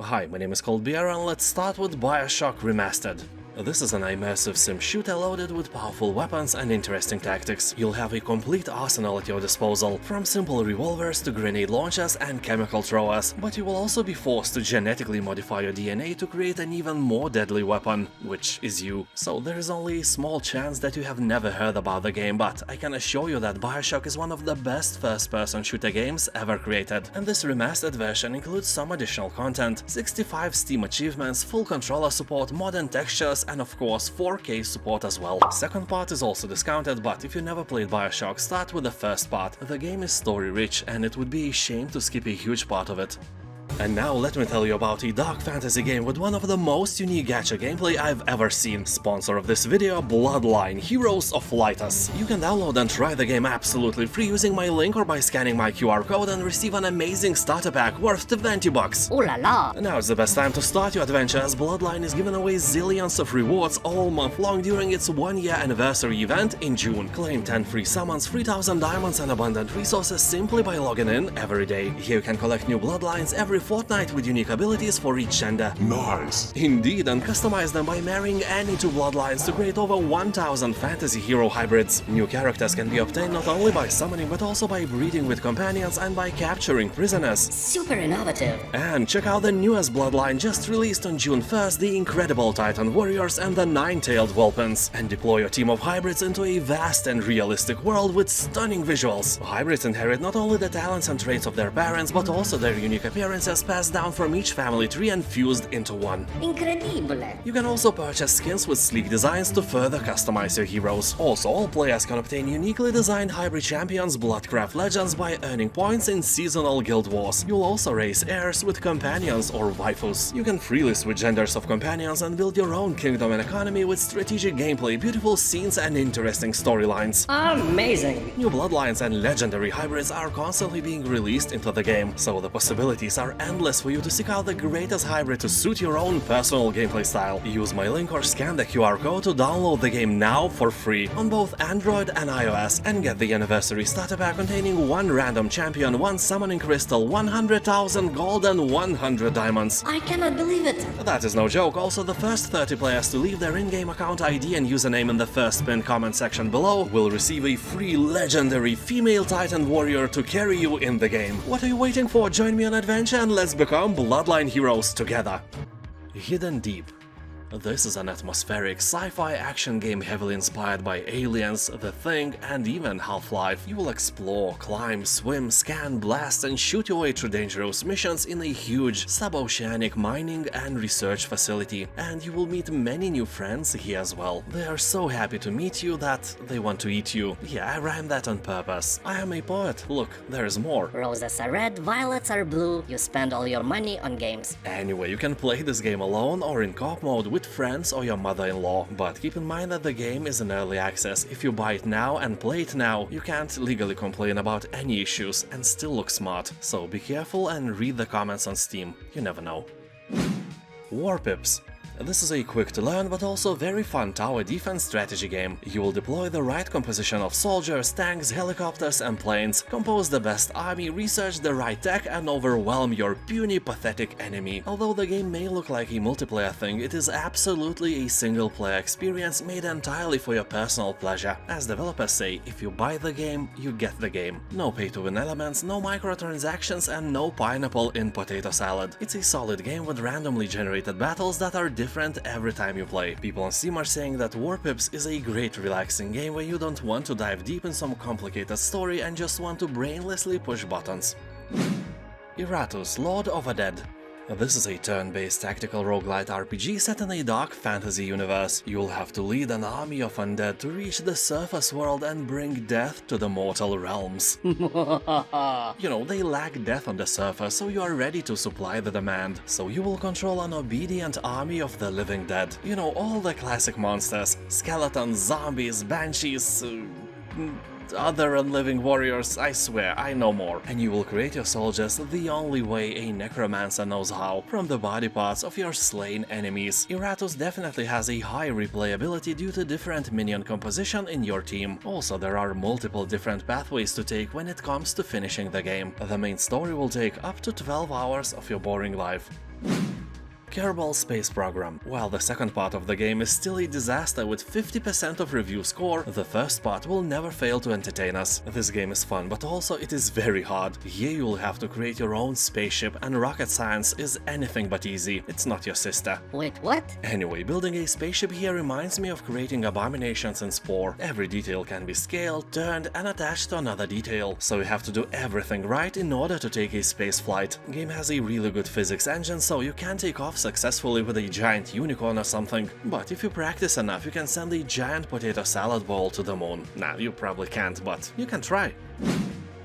Hi, my name is Bear, and let's start with BioShock Remastered. This is an immersive sim shooter loaded with powerful weapons and interesting tactics. You'll have a complete arsenal at your disposal, from simple revolvers to grenade launchers and chemical throwers, but you will also be forced to genetically modify your DNA to create an even more deadly weapon, which is you. So there is only a small chance that you have never heard about the game, but I can assure you that BioShock is one of the best first-person shooter games ever created, and this remastered version includes some additional content, 65 Steam achievements, full controller support, modern textures, and of course 4K support as well. Second part is also discounted, but if you never played BioShock, start with the first part. The game is story rich and it would be a shame to skip a huge part of it. And now let me tell you about a dark fantasy game with one of the most unique gacha gameplay I've ever seen. Sponsor of this video, Bloodline, Heroes of Lithas. You can download and try the game absolutely free using my link or by scanning my QR code and receive an amazing starter pack worth 20 bucks. Ooh la la! Now it's the best time to start your adventure, as Bloodline is giving away zillions of rewards all month long during its 1-year anniversary event in June. Claim 10 free summons, 3000 diamonds and abundant resources simply by logging in every day. Here you can collect new Bloodlines every fortnight with unique abilities for each gender. Nice! Indeed, and customize them by marrying any two bloodlines to create over 1000 fantasy hero hybrids. New characters can be obtained not only by summoning but also by breeding with companions and by capturing prisoners. Super innovative! And check out the newest bloodline just released on June 1st, the incredible Titan Warriors and the Nine-Tailed Vulpins. And deploy your team of hybrids into a vast and realistic world with stunning visuals. Hybrids inherit not only the talents and traits of their parents, but also their unique appearances passed down from each family tree and fused into one. Incredibile! You can also purchase skins with sleek designs to further customize your heroes. Also, all players can obtain uniquely designed hybrid champions, Bloodcraft Legends, by earning points in seasonal guild wars. You'll also raise heirs with companions or waifus. You can freely switch genders of companions and build your own kingdom and economy with strategic gameplay, beautiful scenes and interesting storylines. Amazing! New bloodlines and legendary hybrids are constantly being released into the game, so the possibilities are endless for you to seek out the greatest hybrid to suit your own personal gameplay style. Use my link or scan the QR code to download the game now for free on both Android and iOS, and get the anniversary starter pack containing 1 random champion, 1 summoning crystal, 100,000 gold and 100 diamonds. I cannot believe it! That is no joke. Also, the first 30 players to leave their in-game account ID and username in the first pinned comment section below will receive a free legendary female Titan warrior to carry you in the game. What are you waiting for? Join me on adventure and let's become Bloodline heroes together. Hidden Deep. This is an atmospheric sci-fi action game heavily inspired by Aliens, The Thing, and even Half-Life. You will explore, climb, swim, scan, blast, and shoot your way through dangerous missions in a huge sub-oceanic mining and research facility. And you will meet many new friends here as well. They are so happy to meet you that they want to eat you. Yeah, I rhymed that on purpose. I am a poet. Look, there is more. Roses are red, violets are blue, you spend all your money on games. Anyway, you can play this game alone or in co-op mode with friends or your mother-in-law, but keep in mind that the game is in early access. If you buy it now and play it now, you can't legally complain about any issues and still look smart, so be careful and read the comments on Steam, you never know. Warpips. This is a quick-to-learn but also very fun tower defense strategy game. You will deploy the right composition of soldiers, tanks, helicopters and planes, compose the best army, research the right tech and overwhelm your puny, pathetic enemy. Although the game may look like a multiplayer thing, it is absolutely a single-player experience made entirely for your personal pleasure. As developers say, if you buy the game, you get the game. No pay-to-win elements, no microtransactions and no pineapple in potato salad. It's a solid game with randomly generated battles that are different every time you play. People on Steam are saying that Warpips is a great relaxing game where you don't want to dive deep in some complicated story and just want to brainlessly push buttons. Iratus, Lord of the Dead. This is a turn-based tactical roguelite RPG set in a dark fantasy universe. You'll have to lead an army of undead to reach the surface world and bring death to the mortal realms. You know, they lack death on the surface, so you are ready to supply the demand. So you will control an obedient army of the living dead. You know, all the classic monsters: skeletons, zombies, banshees, other unliving warriors, I swear, I know more. And you will create your soldiers the only way a necromancer knows how, from the body parts of your slain enemies. Iratus definitely has a high replayability due to different minion composition in your team. Also, there are multiple different pathways to take when it comes to finishing the game. The main story will take up to 12 hours of your boring life. Kerbal Space Program. While the second part of the game is still a disaster with 50% of review score, the first part will never fail to entertain us. This game is fun, but also it is very hard. Here you will have to create your own spaceship, and rocket science is anything but easy. It's not your sister. Wait, what? Anyway, building a spaceship here reminds me of creating abominations in Spore. Every detail can be scaled, turned, and attached to another detail, so you have to do everything right in order to take a space flight. Game has a really good physics engine, so you can take off successfully with a giant unicorn or something, but if you practice enough you can send a giant potato salad bowl to the moon. Nah, you probably can't, but you can try.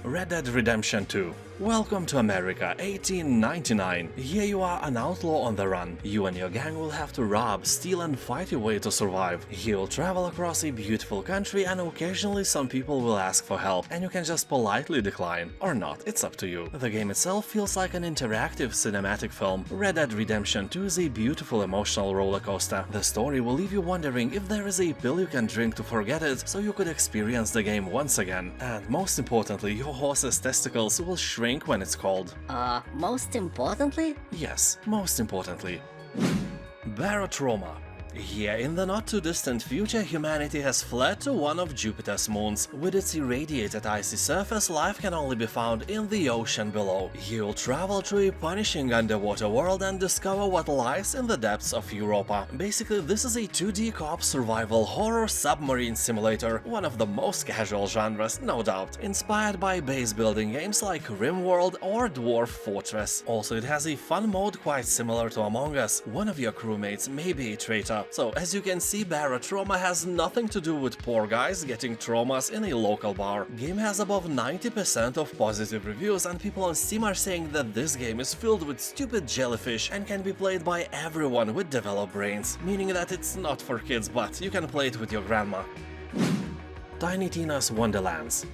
Red Dead Redemption 2. Welcome to America, 1899. Here you are an outlaw on the run. You and your gang will have to rob, steal and fight your way to survive. You'll travel across a beautiful country and occasionally some people will ask for help and you can just politely decline. Or not, it's up to you. The game itself feels like an interactive cinematic film. Red Dead Redemption 2 is a beautiful emotional roller coaster. The story will leave you wondering if there is a pill you can drink to forget it so you could experience the game once again. And most importantly, your horse's testicles will shrink when it's cold. Most importantly? Yes, most importantly. Barotrauma. Here, in the not-too-distant future, humanity has fled to one of Jupiter's moons. With its irradiated icy surface, life can only be found in the ocean below. You'll travel through a punishing underwater world and discover what lies in the depths of Europa. Basically, this is a 2D co-op survival horror submarine simulator, one of the most casual genres, no doubt, inspired by base-building games like RimWorld or Dwarf Fortress. Also, it has a fun mode quite similar to Among Us. One of your crewmates may be a traitor. So, as you can see, Barotrauma has nothing to do with poor guys getting traumas in a local bar. Game has above 90% of positive reviews and people on Steam are saying that this game is filled with stupid jellyfish and can be played by everyone with developed brains, meaning that it's not for kids, but you can play it with your grandma. Tiny Tina's Wonderlands.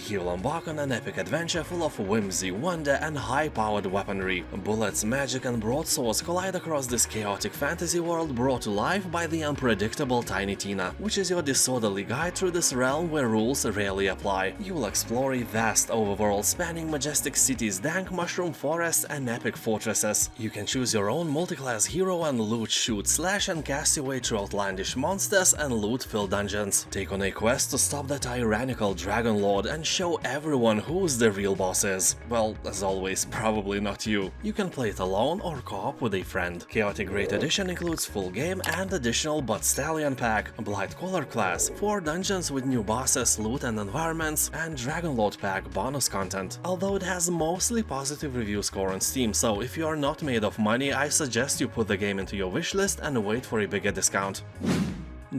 You'll embark on an epic adventure full of whimsy, wonder and high-powered weaponry. Bullets, magic and broadswords collide across this chaotic fantasy world brought to life by the unpredictable Tiny Tina, which is your disorderly guide through this realm where rules rarely apply. You will explore a vast overworld spanning majestic cities, dank mushroom forests and epic fortresses. You can choose your own multi-class hero and loot, shoot, slash and cast your way through outlandish monsters and loot-filled dungeons. Take on a quest to stop the tyrannical Dragon Lord and show everyone who's the real boss is. Well, as always, probably not you. You can play it alone or co-op with a friend. Chaotic Great Edition includes full game and additional Bud Stallion pack, Blight Color class, 4 dungeons with new bosses, loot and environments, and Dragon Lord pack bonus content. Although it has mostly positive review score on Steam, so if you are not made of money, I suggest you put the game into your wishlist and wait for a bigger discount.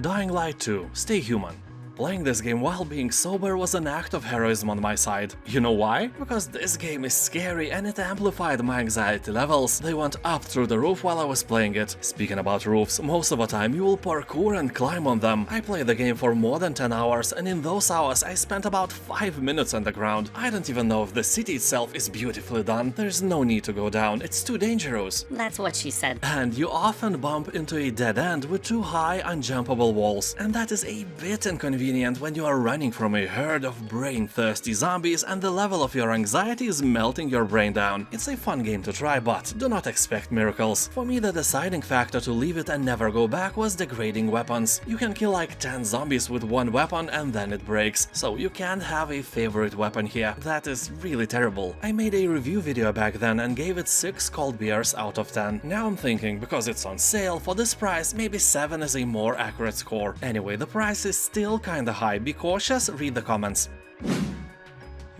Dying Light 2. Stay Human. Playing this game while being sober was an act of heroism on my side. You know why? Because this game is scary and it amplified my anxiety levels. They went up through the roof while I was playing it. Speaking about roofs, most of the time you will parkour and climb on them. I played the game for more than 10 hours and in those hours I spent about 5 minutes on the ground. I don't even know if the city itself is beautifully done. There's no need to go down, it's too dangerous. That's what she said. And you often bump into a dead end with too high unjumpable walls. And that is a bit inconvenient when you are running from a herd of brain-thirsty zombies and the level of your anxiety is melting your brain down. It's a fun game to try, but do not expect miracles. For me, the deciding factor to leave it and never go back was degrading weapons. You can kill like 10 zombies with one weapon and then it breaks, so you can't have a favorite weapon here. That is really terrible. I made a review video back then and gave it 6 cold beers out of 10. Now I'm thinking, because it's on sale, for this price maybe 7 is a more accurate score. Anyway, the price is still kinda high. Be cautious, read the comments.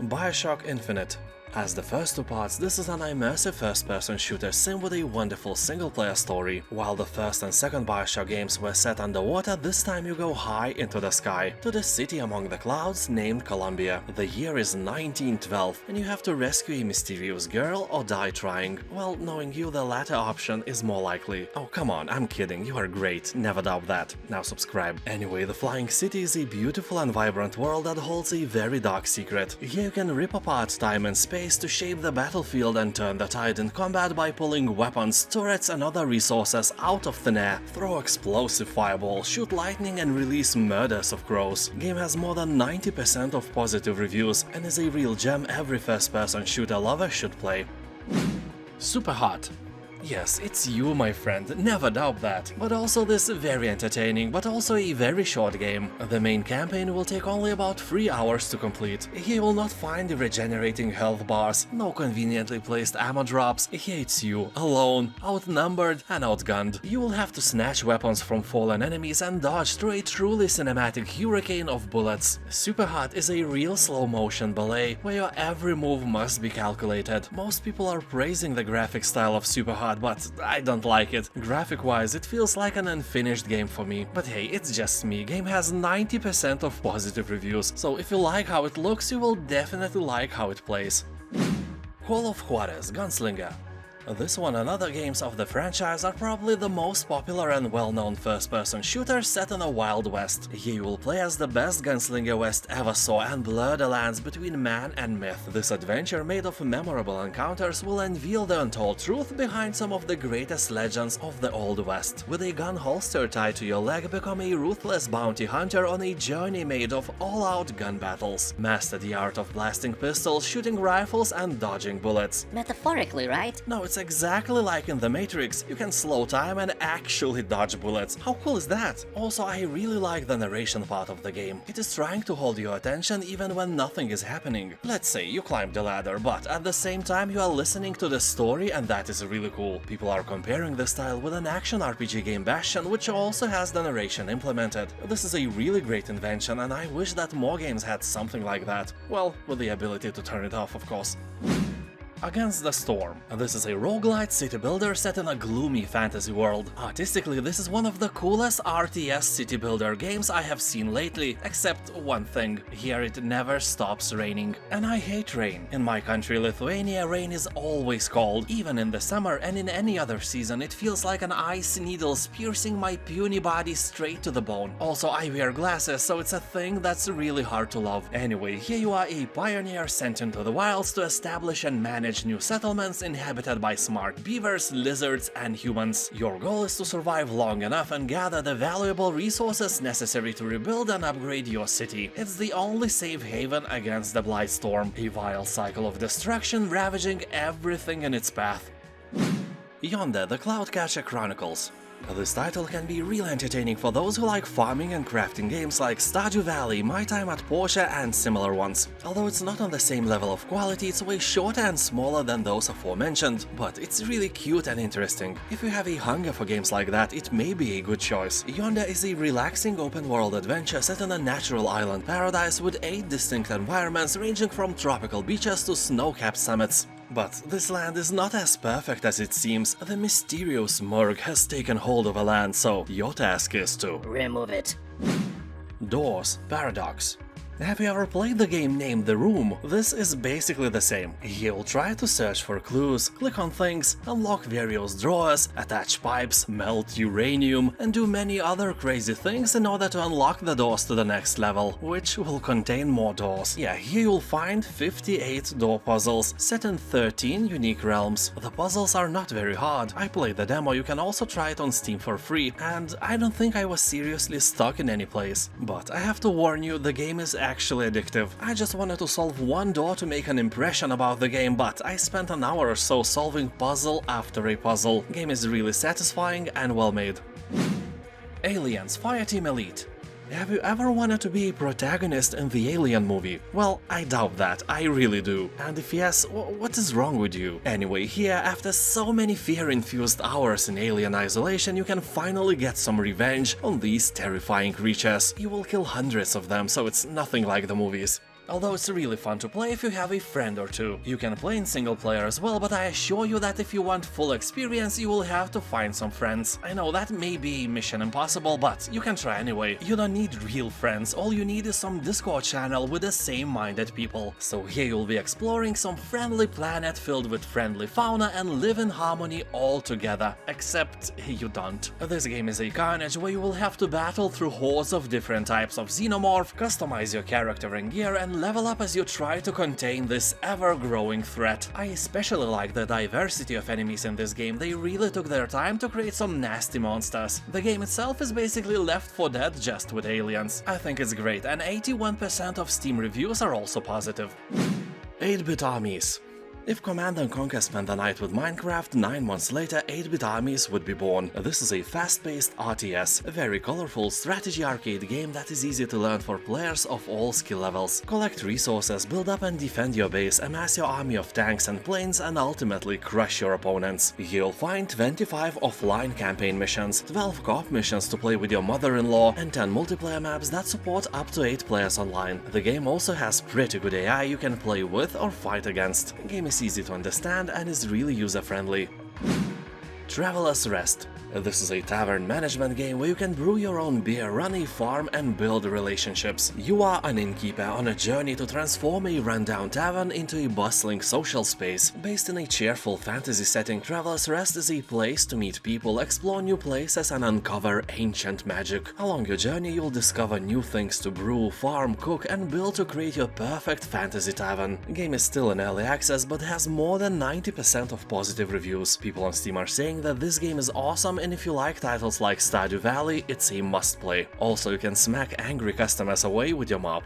BioShock Infinite. As the first 2 parts, this is an immersive first-person shooter sim with a wonderful single-player story. While the first and second Bioshock games were set underwater, this time you go high into the sky, to the city among the clouds named Columbia. The year is 1912, and you have to rescue a mysterious girl or die trying. Well, knowing you, the latter option is more likely. Oh, come on, I'm kidding, you are great, never doubt that. Now subscribe. Anyway, the Flying City is a beautiful and vibrant world that holds a very dark secret. Here you can rip apart time and space to shape the battlefield and turn the tide in combat by pulling weapons, turrets and other resources out of thin air, throw explosive fireballs, shoot lightning and release murders of crows. Game has more than 90% of positive reviews and is a real gem every first-person shooter lover should play. Superhot. Yes, it's you, my friend, never doubt that. But also this very entertaining, but also a very short game. The main campaign will take only about 3 hours to complete. Here you will not find the regenerating health bars, no conveniently placed ammo drops. Here it's you, alone, outnumbered and outgunned. You will have to snatch weapons from fallen enemies and dodge through a truly cinematic hurricane of bullets. Superhot is a real slow-motion ballet, where your every move must be calculated. Most people are praising the graphic style of Superhot, but I don't like it. Graphic-wise, it feels like an unfinished game for me. But hey, it's just me. Game has 90% of positive reviews, so if you like how it looks, you will definitely like how it plays. Call of Juarez, Gunslinger. This one and other games of the franchise are probably the most popular and well-known first-person shooters set in a Wild West. Here you will play as the best gunslinger West ever saw and blur the lines between man and myth. This adventure made of memorable encounters will unveil the untold truth behind some of the greatest legends of the Old West. With a gun holster tied to your leg, become a ruthless bounty hunter on a journey made of all-out gun battles. Master the art of blasting pistols, shooting rifles and dodging bullets. Metaphorically, right? No, it's exactly like in The Matrix. You can slow time and actually dodge bullets. How cool is that? Also, I really like the narration part of the game. It is trying to hold your attention even when nothing is happening. Let's say you climb the ladder, but at the same time you are listening to the story, and that is really cool. People are comparing the style with an action RPG game Bastion, which also has the narration implemented. This is a really great invention, and I wish that more games had something like that. Well, with the ability to turn it off, of course. Against the Storm. This is a roguelite city builder set in a gloomy fantasy world. Artistically, this is one of the coolest RTS city builder games I have seen lately, except one thing. Here it never stops raining. And I hate rain. In my country, Lithuania, rain is always cold. Even in the summer and in any other season, it feels like an ice needles piercing my puny body straight to the bone. Also, I wear glasses, so it's a thing that's really hard to love. Anyway, here you are, a pioneer sent into the wilds to establish and manage new settlements inhabited by smart beavers, lizards, and humans. Your goal is to survive long enough and gather the valuable resources necessary to rebuild and upgrade your city. It's the only safe haven against the Blightstorm, a vile cycle of destruction ravaging everything in its path. Yonder, the Cloudcatcher Chronicles. This title can be real entertaining for those who like farming and crafting games like Stardew Valley, My Time at Porsche, and similar ones. Although it's not on the same level of quality, it's way shorter and smaller than those aforementioned, but it's really cute and interesting. If you have a hunger for games like that, it may be a good choice. Yonder is a relaxing open-world adventure set in a natural island paradise with 8 distinct environments ranging from tropical beaches to snow-capped summits. But this land is not as perfect as it seems. The mysterious Murg has taken hold of a land, so your task is to remove it. Doors Paradox. Have you ever played the game named The Room? This is basically the same. You'll try to search for clues, click on things, unlock various drawers, attach pipes, melt uranium, and do many other crazy things in order to unlock the doors to the next level, which will contain more doors. Yeah, here you'll find 58 door puzzles, set in 13 unique realms. The puzzles are not very hard. I played the demo, you can also try it on Steam for free, and I don't think I was seriously stuck in any place. But I have to warn you, the game is actually addictive. I just wanted to solve one door to make an impression about the game, but I spent an hour or so solving puzzle after a puzzle. Game is really satisfying and well made. Aliens Fireteam Elite. Have you ever wanted to be a protagonist in the Alien movie? Well, I doubt that, I really do. And if yes, what is wrong with you? Anyway, here, after so many fear-infused hours in alien isolation, you can finally get some revenge on these terrifying creatures. You will kill hundreds of them, so it's nothing like the movies. Although it's really fun to play if you have a friend or two. You can play in single player as well, but I assure you that if you want full experience, you will have to find some friends. I know that may be mission impossible, but you can try anyway. You don't need real friends, all you need is some Discord channel with the same-minded people. So here you'll be exploring some friendly planet filled with friendly fauna and live in harmony all together. Except you don't. This game is a carnage where you will have to battle through hordes of different types of xenomorph, customize your character and gear, and level up as you try to contain this ever-growing threat. I especially like the diversity of enemies in this game. They really took their time to create some nasty monsters. The game itself is basically Left 4 Dead just with aliens. I think it's great, and 81% of Steam reviews are also positive. 8-bit Armies. If Command & Conquer spent the night with Minecraft, 9 months later 8-bit Armies would be born. This is a fast-paced RTS, a very colorful strategy arcade game that is easy to learn for players of all skill levels. Collect resources, build up and defend your base, amass your army of tanks and planes, and ultimately crush your opponents. You'll find 25 offline campaign missions, 12 co-op missions to play with your mother-in-law, and 10 multiplayer maps that support up to 8 players online. The game also has pretty good AI you can play with or fight against. The game is easy to understand and is really user-friendly. Traveler's Rest. This is a tavern management game where you can brew your own beer, run a farm, and build relationships. You are an innkeeper on a journey to transform a rundown tavern into a bustling social space. Based in a cheerful fantasy setting, Traveler's Rest is a place to meet people, explore new places, and uncover ancient magic. Along your journey, you'll discover new things to brew, farm, cook, and build to create your perfect fantasy tavern. The game is still in early access, but has more than 90% of positive reviews. People on Steam are saying that this game is awesome, and if you like titles like Stardew Valley, it's a must-play. Also, you can smack angry customers away with your mop.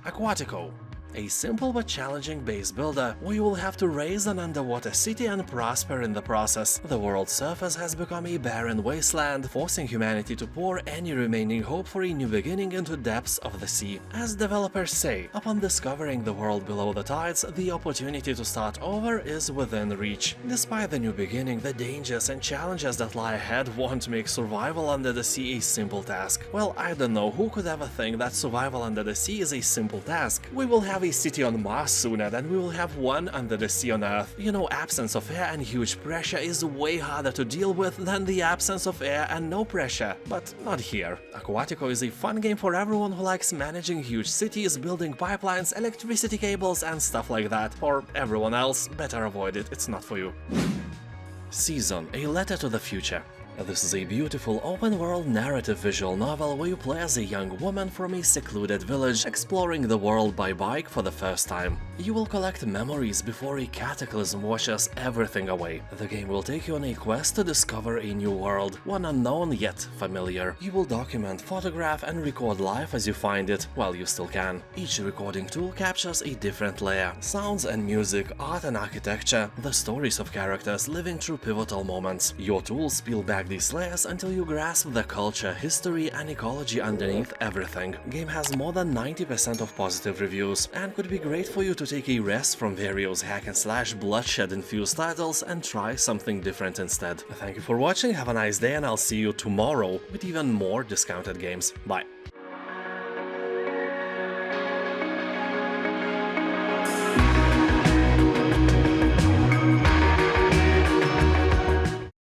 Aquatico. A simple but challenging base builder, where you will have to raise an underwater city and prosper in the process. The world's surface has become a barren wasteland, forcing humanity to pour any remaining hope for a new beginning into depths of the sea. As developers say, upon discovering the world below the tides, the opportunity to start over is within reach. Despite the new beginning, the dangers and challenges that lie ahead won't make survival under the sea a simple task. Well, I don't know who could ever think that survival under the sea is a simple task. We will have a city on Mars sooner than we will have one under the sea on Earth. You know, absence of air and huge pressure is way harder to deal with than the absence of air and no pressure. But not here. Aquatico is a fun game for everyone who likes managing huge cities, building pipelines, electricity cables, and stuff like that. For everyone else, better avoid it, it's not for you. Season, a letter to the future. This is a beautiful open-world narrative visual novel where you play as a young woman from a secluded village exploring the world by bike for the first time. You will collect memories before a cataclysm washes everything away. The game will take you on a quest to discover a new world, one unknown yet familiar. You will document, photograph, and record life as you find it, while you still can. Each recording tool captures a different layer. Sounds and music, art and architecture, the stories of characters living through pivotal moments. Your tools peel back these layers until you grasp the culture, history, and ecology underneath everything. Game has more than 90% of positive reviews, and could be great for you to take a rest from various hack-and-slash bloodshed-infused titles and try something different instead. Thank you for watching, have a nice day, and I'll see you tomorrow with even more discounted games. Bye!